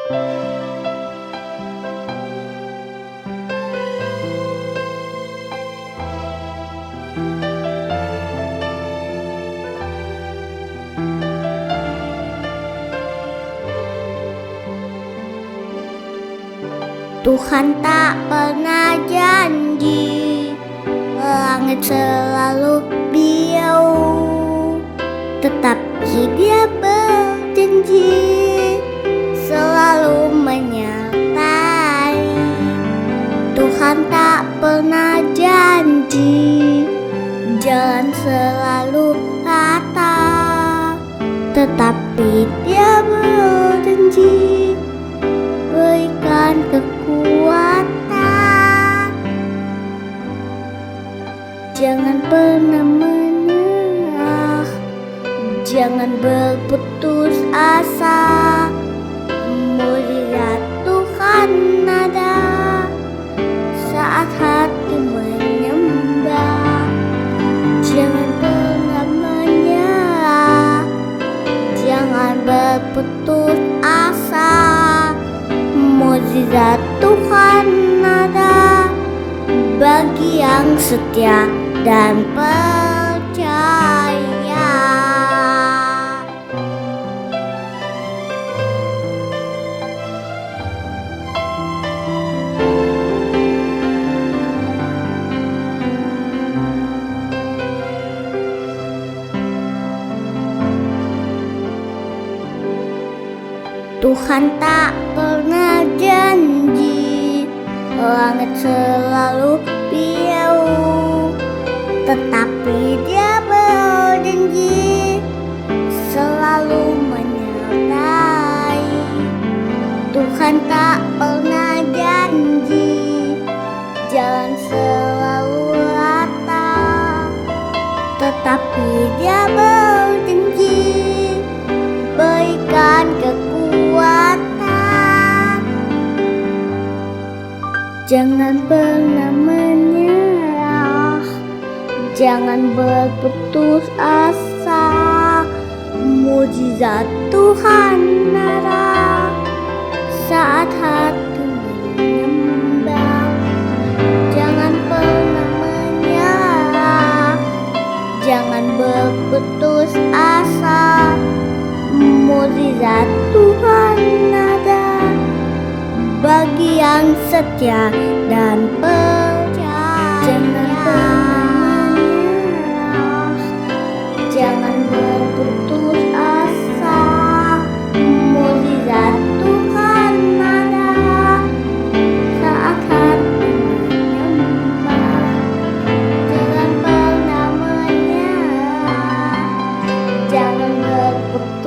Tuhan tak pernah janji, langit selalu biau, tetapi Dia berjanji selalu menyertai. Tuhan tak pernah janji jalan selalu rata, tetapi Dia berjanji berikan kekuatan. Jangan pernah menyerah, jangan berputus asa. Mujizat Tuhan ada saat hati menyembah. Jangan pernah menyerah, jangan berputus asa. Mujizat Tuhan ada bagi yang setia dan percaya. Tuhan tak pernah janji langit selalu biau, tetapi Dia berjanji selalu menyertai. Tuhan tak pernah janji jalan selalu rata, tetapi Dia berjanji berikan kekuatan. Jangan pernah menyerah, jangan berputus asa. Mujizat Tuhan ada saat hati menyembah. Jangan pernah menyerah, jangan berputus asa. Mujizat Tuhan ada bagi yang setia dan percaya. Jangan pernah menyerah, jangan berputus asa. Mujizat Tuhan ada saat hati menyembah. Jangan pernah menyerah, jangan berputus